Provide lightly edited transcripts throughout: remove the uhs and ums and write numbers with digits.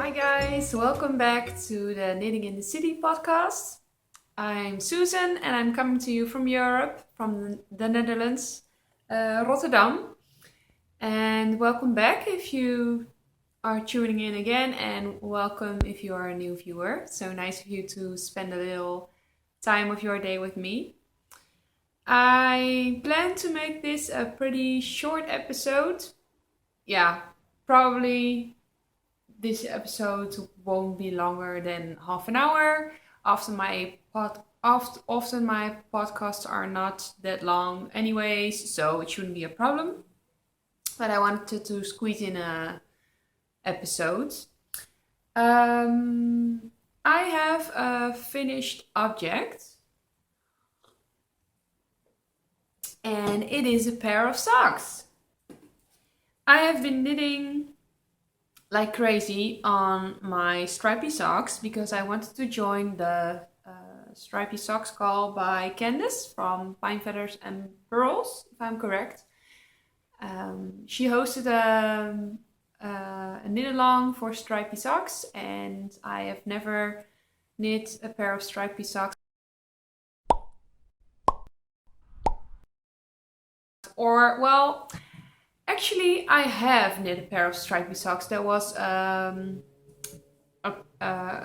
Hi guys, welcome back to the Knitting in the City podcast. I'm Susan and I'm coming to you from Europe, from the Netherlands, Rotterdam. And welcome back if you are tuning in again, and welcome if you are a new viewer. So nice of you to spend a little time of your day with me. I plan to make this a pretty short episode. Yeah, probably this episode won't be longer than half an hour. Often my podcasts are not that long anyways, so it shouldn't be a problem. But I wanted to squeeze in a episode. I have a finished object, and it is a pair of socks. I have been knitting like crazy on my Stripey socks because I wanted to join the Stripey Socks call by Candice from Pine Feathers and Pearls, if I'm correct. She hosted a knit along for Stripey socks, and I have never knit a pair of Stripey socks. Or, well, actually, I have knit a pair of Stripey socks. That was a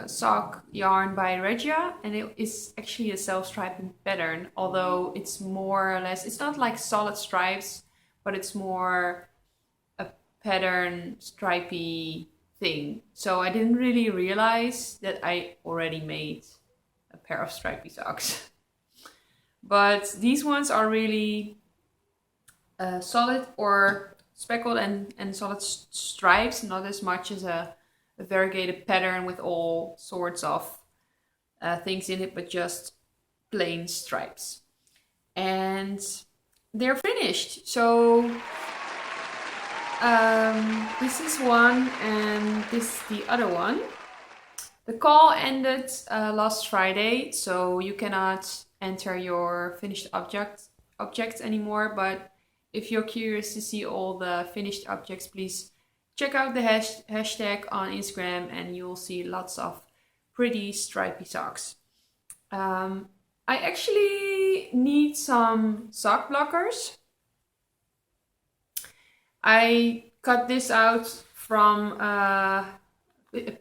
sock yarn by Regia, and it is actually a self-striping pattern, although it's more or less, it's not like solid stripes, but it's more a pattern stripey thing. So I didn't really realize that I already made a pair of Stripey socks. But these ones are really solid or speckled and solid stripes, not as much as a variegated pattern with all sorts of things in it, but just plain stripes. And they're finished. So this is one and this is the other one. The call ended last Friday, so you cannot enter your finished objects anymore, but if you're curious to see all the finished objects, please check out the hashtag on Instagram and you'll see lots of pretty stripy socks. I actually need some sock blockers. I cut this out from a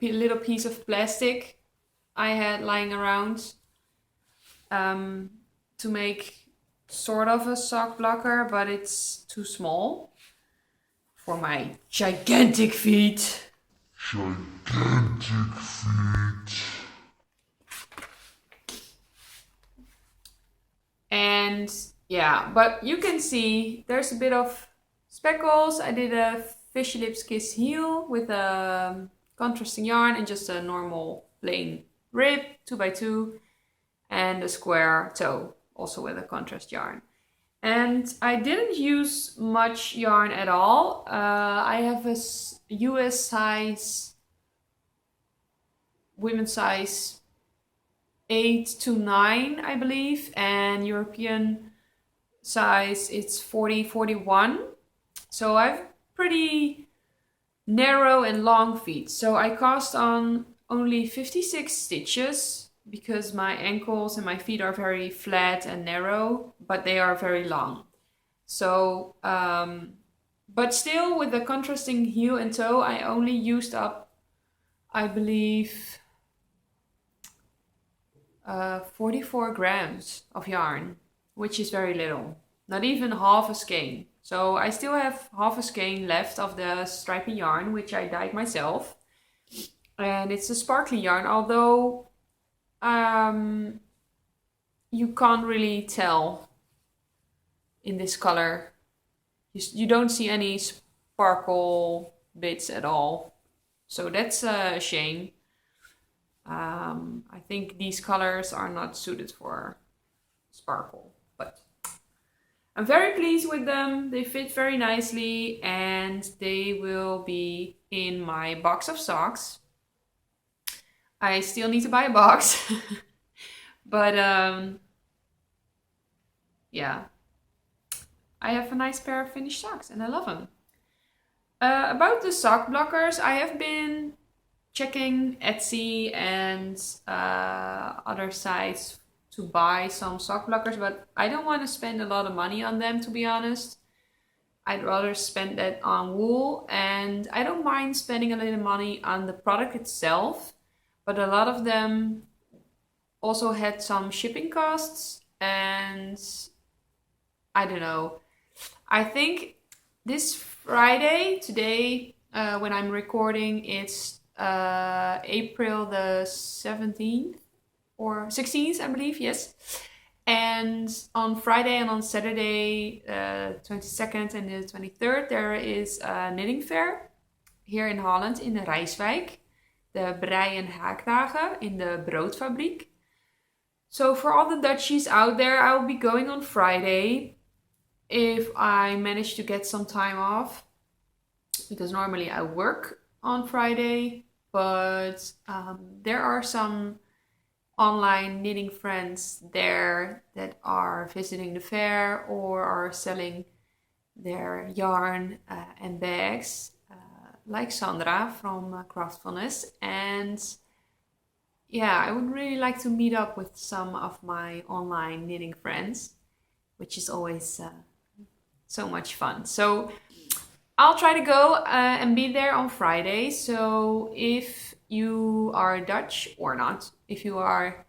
little piece of plastic I had lying around to make sort of a sock blocker, but it's too small for my gigantic feet. And yeah, but you can see there's a bit of speckles. I did a Fishy Lips Kiss heel with a contrasting yarn and just a normal plain rib 2x2 and a square toe, also with a contrast yarn. And I didn't use much yarn at all. I have a US size, women's size 8 to 9, I believe, and European size it's 40-41. So I have pretty narrow and long feet. So I cast on only 56 stitches because my ankles and my feet are very flat and narrow, but they are very long. So, but still with the contrasting heel and toe, I only used up, I believe, 44 grams of yarn, which is very little. Not even half a skein. So I still have half a skein left of the stripy yarn, which I dyed myself. And it's a sparkly yarn, although you can't really tell in this color. You don't see any sparkle bits at all. So that's a shame. I think these colors are not suited for sparkle, but I'm very pleased with them. They fit very nicely and they will be in my box of socks. I still need to buy a box. But yeah, I have a nice pair of finished socks and I love them. About the sock blockers, I have been checking Etsy and other sites to buy some sock blockers, but I don't want to spend a lot of money on them, to be honest. I'd rather spend that on wool, and I don't mind spending a little money on the product itself, but a lot of them also had some shipping costs, and I don't know. I think this Friday, today, when I'm recording, it's April the 17th or 16th, I believe, yes. And on Friday and on Saturday, 22nd and the 23rd, there is a knitting fair here in Holland in de Rijswijk. De brei- en haakdagen in de broodfabriek. So for all the Dutchies out there, I will be going on Friday if I manage to get some time off, because normally I work on Friday, but there are some online knitting friends there that are visiting the fair or are selling their yarn and bags, like Sandra from Craftfulness. And yeah, I would really like to meet up with some of my online knitting friends, which is always so much fun. So I'll try to go and be there on Friday. So if you are Dutch or not, if you are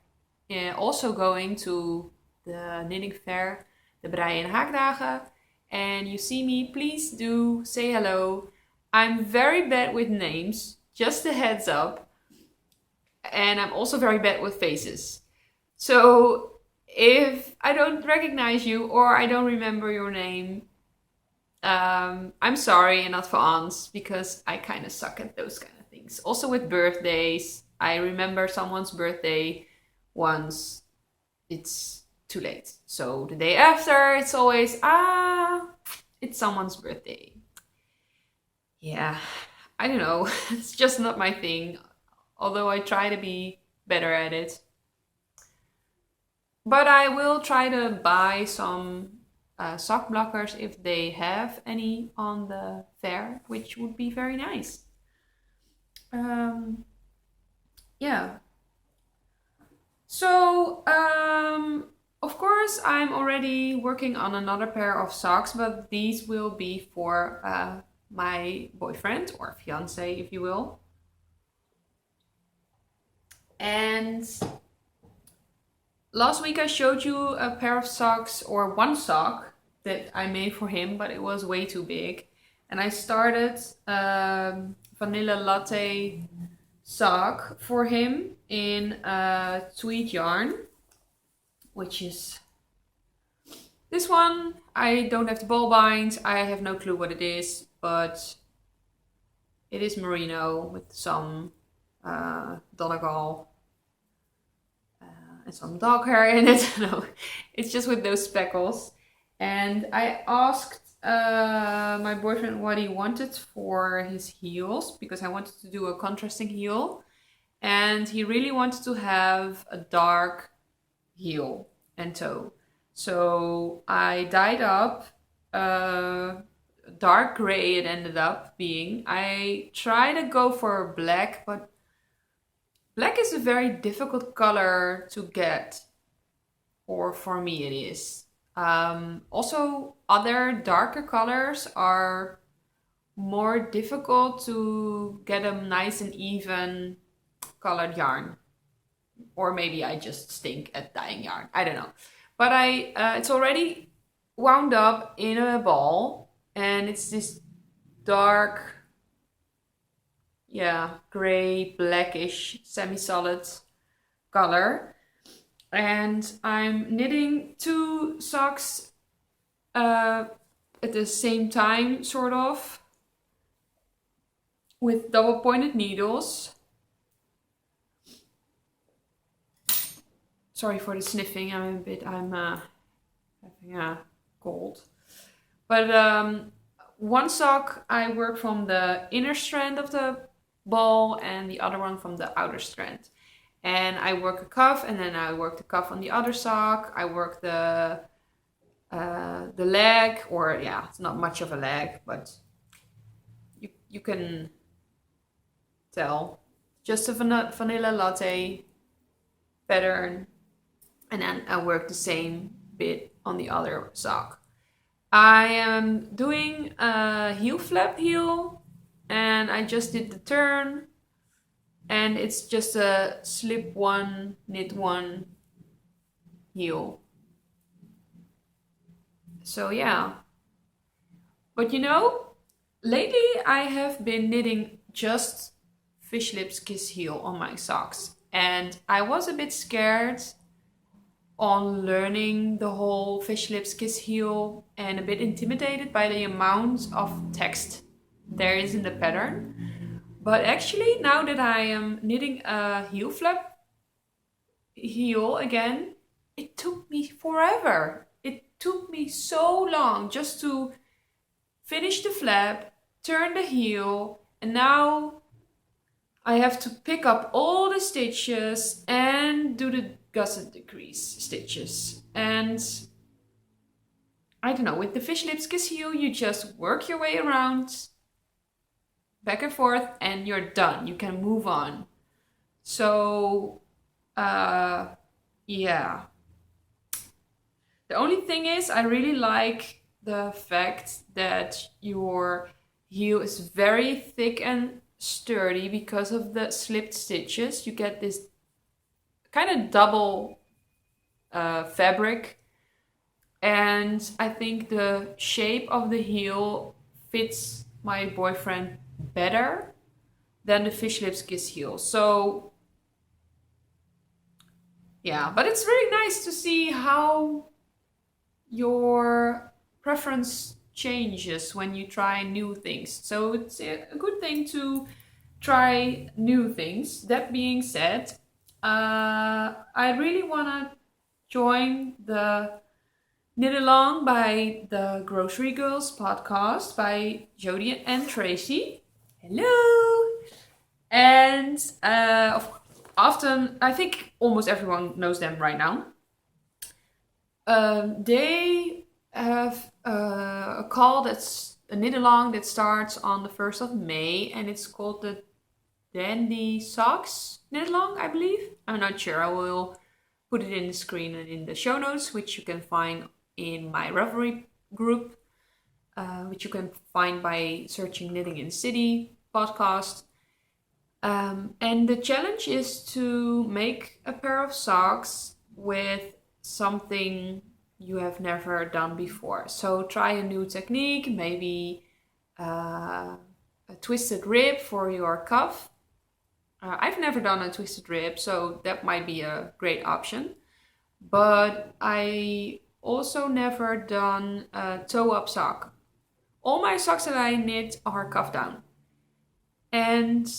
also going to the knitting fair, the brei- en haakdagen, and you see me, please do say hello. I'm very bad with names, just a heads up. And I'm also very bad with faces. So if I don't recognize you or I don't remember your name, I'm sorry in advance, because I kind of suck at those kind of things. Also with birthdays, I remember someone's birthday once, it's too late. So the day after, it's always, it's someone's birthday. Yeah, I don't know. It's just not my thing, although I try to be better at it. But I will try to buy some sock blockers if they have any on the fair, which would be very nice. Yeah. So, of course, I'm already working on another pair of socks, but these will be for my boyfriend or fiance, if you will. And last week I showed you a pair of socks, or one sock that I made for him, but it was way too big. And I started vanilla latte sock for him in tweed yarn, which is this one. I don't have the ball bind. I have no clue what it is, but it is merino with some Donegal and some dog hair in it. No, it's just with those speckles. And I asked my boyfriend what he wanted for his heels, because I wanted to do a contrasting heel, and he really wanted to have a dark heel and toe. So I dyed up dark gray. It ended up being. I tried to go for black, but black is a very difficult color to get, or for me it is. Also, other darker colors are more difficult to get a nice and even colored yarn. Or maybe I just stink at dyeing yarn. I don't know. But it's already wound up in a ball, and it's this dark, gray, blackish, semi-solid color. And I'm knitting two socks at the same time, sort of, with double pointed needles. Sorry for the sniffing. I'm having a cold. But one sock I work from the inner strand of the ball, and the other one from the outer strand. And I work a cuff, and then I work the cuff on the other sock. I work the leg, or it's not much of a leg, but you can tell. just a vanilla latte pattern, and then I work the same bit on the other sock. I am doing a heel flap heel, and I just did the turn, and it's just a slip one, knit one heel. So yeah. But you know, lately I have been knitting just fish lips kiss heel on my socks, and I was a bit scared on learning the whole fish lips kiss heel and a bit intimidated by the amount of text there is in the pattern. But actually, now that I am knitting a heel flap heel again, it took me forever. It took me so long just to finish the flap, turn the heel, and now I have to pick up all the stitches and do the gusset decrease stitches. And I don't know, with the fish lips kiss heel, you just work your way around, back and forth, and you're done. You can move on. So, yeah. The only thing is, I really like the fact that your heel is very thick and sturdy because of the slipped stitches. You get this kind of double fabric, and I think the shape of the heel fits my boyfriend better than the fish lips kiss heel. So yeah, but it's very nice to see how your preference changes when you try new things. So it's a good thing to try new things. That being said, I really want to join the Knit Along by the Grocery Girls podcast by Jodie and Tracy. Hello! And often, I think almost everyone knows them right now. They have a call that's a knit along that starts on the 1st of May, and it's called the Dandy Socks knit along, I believe. I'm not sure. I will put it in the screen and in the show notes, which you can find in my Ravelry group, which you can find by searching Knitting in the City podcast. And the challenge is to make a pair of socks with something you have never done before. So try a new technique, maybe a twisted rib for your cuff. I've never done a twisted rib, so that might be a great option. But I also never done a toe-up sock. All my socks that I knit are cuff down. And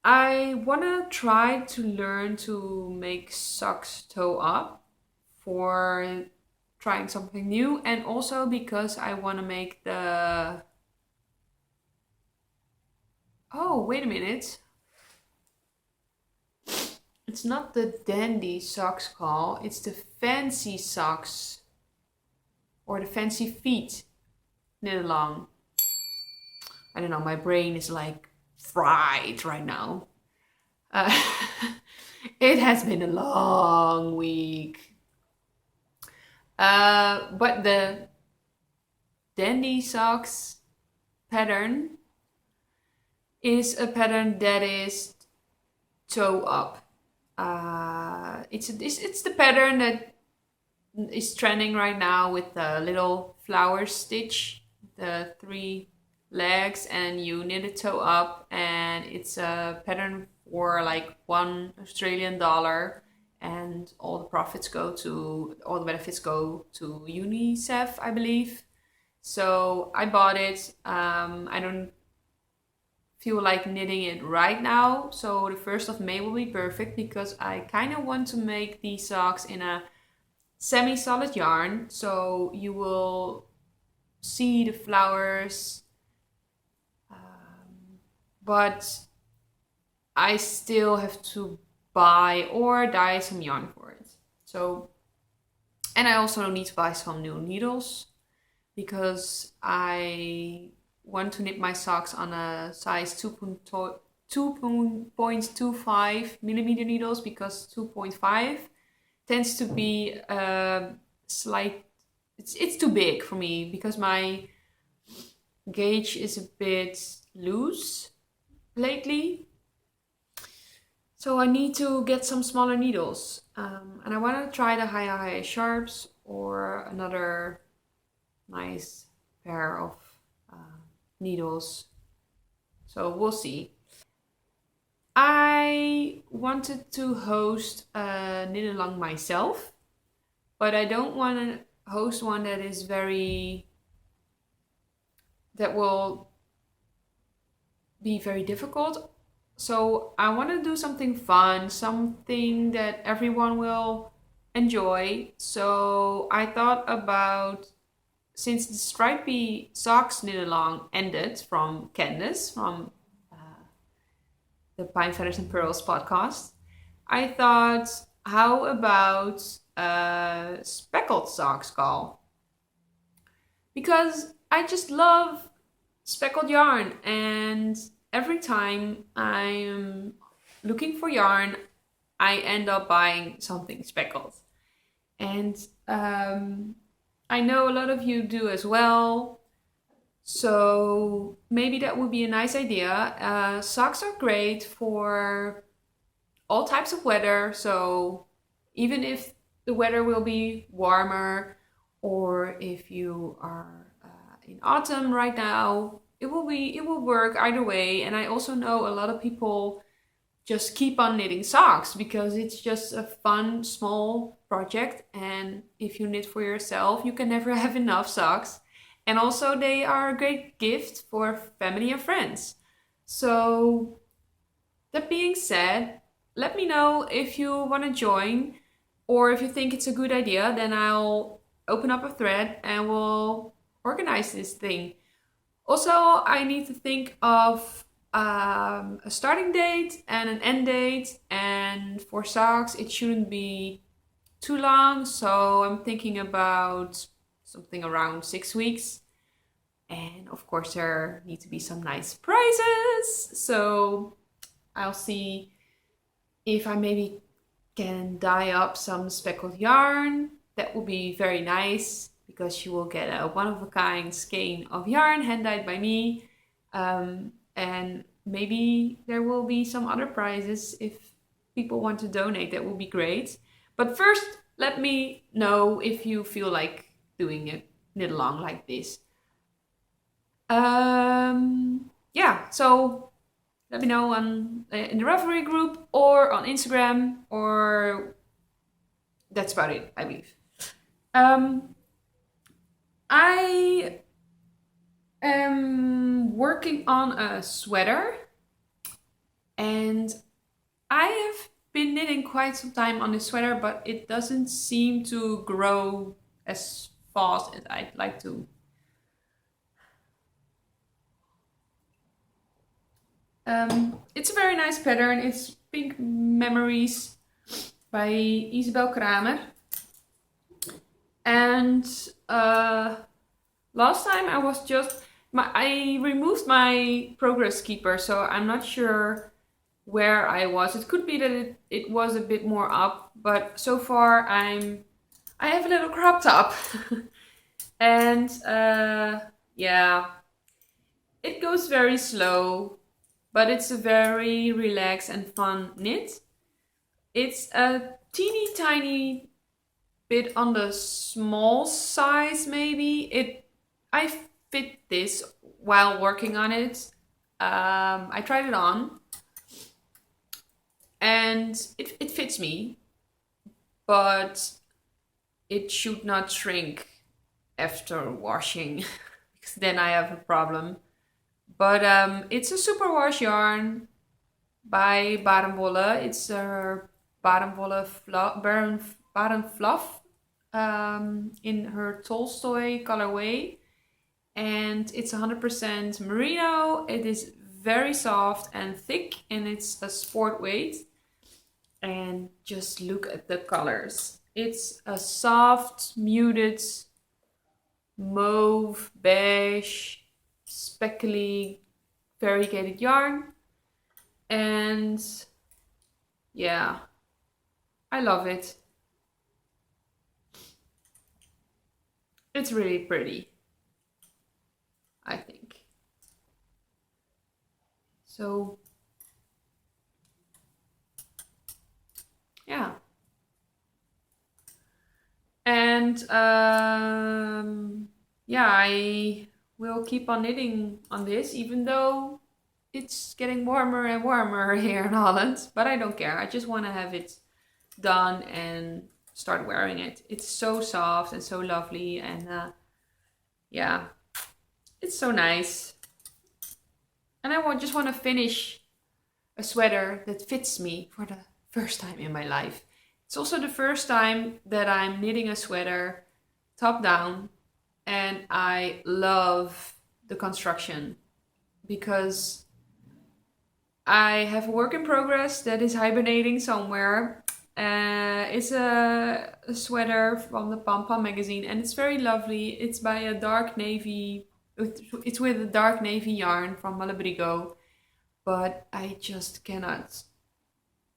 I want to try to learn to make socks toe up for trying something new, and also because I want to make the... Oh, wait a minute. It's not the Dandy Socks call, it's the Fancy Socks or the Fancy Feet knit along. I don't know, my brain is like fried right now. It has been a long week. But the Dandy Socks pattern is a pattern that is toe up. It's the pattern that is trending right now with the little flower stitch, the 3 legs, and you knit a toe up, and it's a pattern for like $1 Australian, and all the benefits go to UNICEF, I believe. So I bought it. I don't feel like knitting it right now, so the 1st of May will be perfect because I kind of want to make these socks in a semi-solid yarn, so you will see the flowers, but I still have to buy or dye some yarn for it. So, and I also need to buy some new needles because I want to knit my socks on a size 2.2 2.25 millimeter needles because 2.5 tends to be slight. It's too big for me because my gauge is a bit loose lately. So I need to get some smaller needles. And I want to try the high sharps or another nice pair of needles. So we'll see. I wanted to host a knit along myself, but I don't want to host one that will be very difficult. So I want to do something fun, something that everyone will enjoy. So I thought about, since the Stripey socks knit along ended from Candace from the Pine Feathers and Pearls podcast, I thought, how about a speckled socks call? Because I just love speckled yarn, and every time I'm looking for yarn, I end up buying something speckled. And I know a lot of you do as well. So maybe that would be a nice idea. Socks are great for all types of weather. So even if the weather will be warmer, or if you are in autumn right now, it will work either way. And I also know a lot of people just keep on knitting socks because it's just a fun small project, and if you knit for yourself you can never have enough socks. And also they are a great gift for family and friends. So that being said, let me know if you want to join, or if you think it's a good idea, then I'll open up a thread and we'll organize this thing. Also, I need to think of a starting date and an end date, and for socks it shouldn't be too long, so I'm thinking about something around 6 weeks. And of course there need to be some nice prizes, so I'll see if I maybe can dye up some speckled yarn. That will be very nice because you will get a one-of-a-kind skein of yarn hand dyed by me. And maybe there will be some other prizes if people want to donate. That will be great. But first, let me know if you feel like doing a knit along like this. Yeah, so let me know in the Ravelry group or on Instagram, or that's about it, I believe. I am working on a sweater, and I have been knitting quite some time on this sweater, but it doesn't seem to grow as fast as I'd like to. It's a very nice pattern. It's Pink Memories by Isabel Kramer. And last time I removed my progress keeper, so I'm not sure where I was. It could be that it was a bit more up, but so far I have a little crop top. And yeah, it goes very slow, but it's a very relaxed and fun knit. It's a teeny tiny bit on the small size, maybe. I fit this while working on it. I tried it on, and it fits me, but it should not shrink after washing because then I have a problem. But it's a superwash yarn by Barenwolle. It's a Barenwolle Baren Fluff in her Tolstoy colorway, and it's 100% merino. It is very soft and thick, and it's a sport weight. And just look at the colors. It's a soft, muted mauve, beige, speckly, variegated yarn. And yeah, I love it. It's really pretty, I think. So yeah. And yeah, I will keep on knitting on this, even though it's getting warmer and warmer here in Holland. But I don't care. I just want to have it done and start wearing it. It's so soft and so lovely, and yeah, it's so nice. And I just want to finish a sweater that fits me for the first time in my life. It's also the first time that I'm knitting a sweater top down, and I love the construction because I have a work in progress that is hibernating somewhere. It's a sweater from the Pom Pom magazine, and it's very lovely. It's by a dark navy. It's with a dark navy yarn from Malabrigo, but I just cannot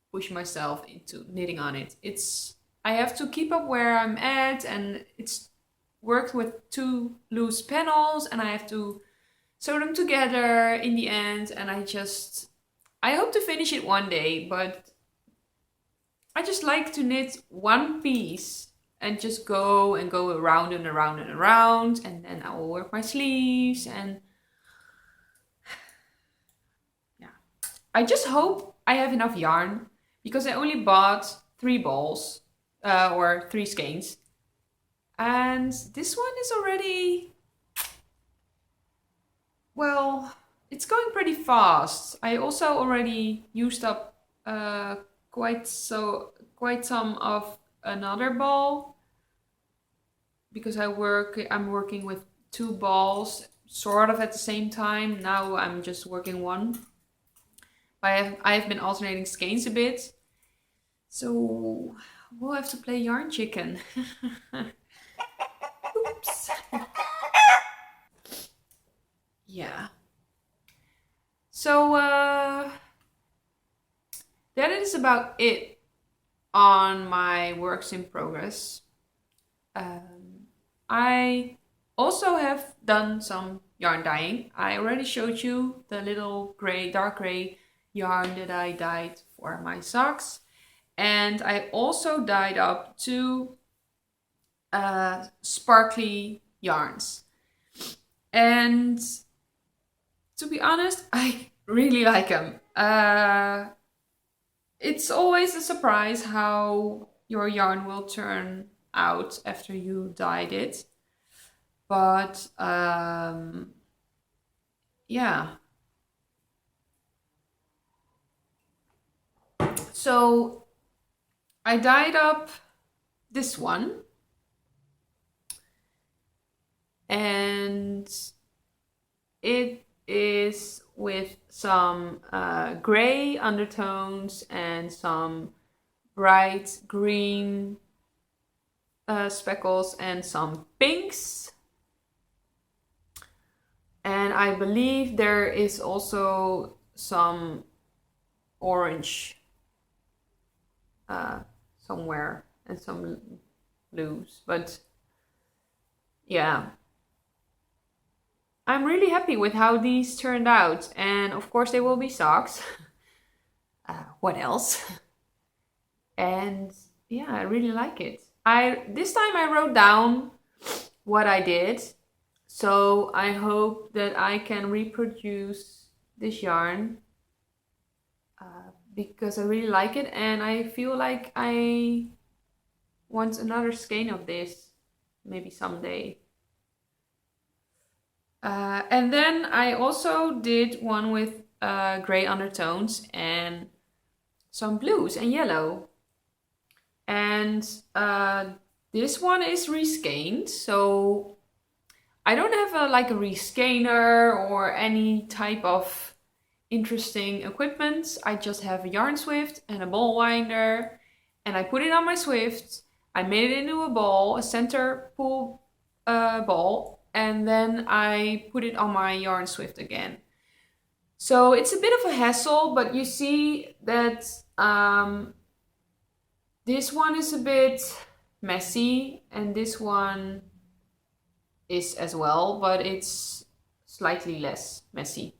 push myself into knitting on it. I have to keep up where I'm at, and it's worked with 2 loose panels, and I have to sew them together in the end. And I hope to finish it one day, but I just like to knit one piece and just go around and around and around, and then I will work my sleeves. And yeah, I just hope I have enough yarn, because I only bought 3 balls or 3 skeins, and this one is already, well, it's going pretty fast. I also already used up quite some of another ball, because I'm working with 2 balls sort of at the same time. Now I'm just working one. I've been alternating skeins a bit, so we'll have to play yarn chicken. Oops. Yeah. So that is about it on my works in progress. I also have done some yarn dyeing. I already showed you the little dark gray yarn that I dyed for my socks. And I also dyed up 2 sparkly yarns. And to be honest, I really like them. It's always a surprise how your yarn will turn out after you dyed it. But yeah. So I dyed up this one, and it is with some gray undertones and some bright green speckles and some pinks. And I believe there is also some orange somewhere and some blues. But yeah, I'm really happy with how these turned out. And of course they will be socks. What else? And yeah, I really like it. This time I wrote down what I did. So I hope that I can reproduce this yarn because I really like it, and I feel like I want another skein of this maybe someday. And then I also did one with gray undertones and some blues and yellow. And this one is reskeined, so I don't have like a reskeiner or any type of interesting equipment. I just have a yarn swift and a ball winder, and I put it on my swift. I made it into a ball, a center pull ball, and then I put it on my yarn swift again. So it's a bit of a hassle, but you see that this one is a bit messy and this one is as well, but it's slightly less messy.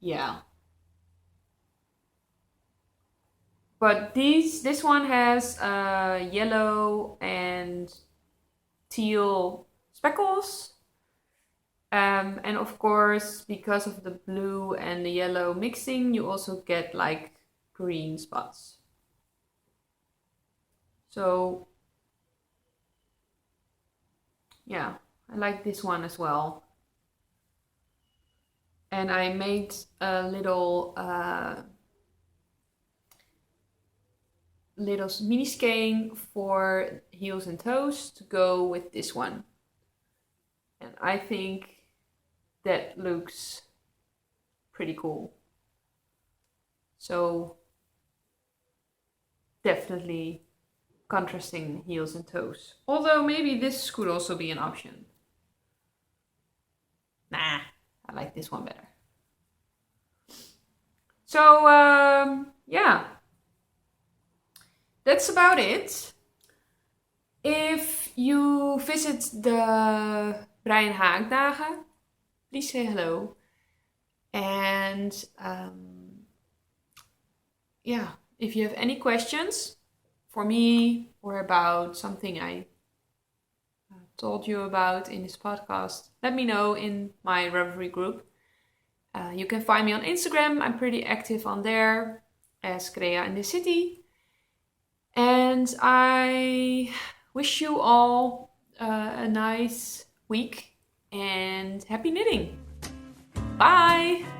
Yeah. But this one has yellow and teal speckles. And of course, because of the blue and the yellow mixing, you also get like green spots. So yeah, I like this one as well. And I made a little mini skein for heels and toes to go with this one. And I think that looks pretty cool. So definitely contrasting heels and toes. Although maybe this could also be an option. Nah, I like this one better. So yeah, that's about it. If you visit the Brei en Haakdagen, please say hello. And yeah, if you have any questions for me or about something I told you about in this podcast, let me know in my Ravelry group. You can find me on Instagram. I'm pretty active on there as creainthecity. And I wish you all a nice week and happy knitting. Bye!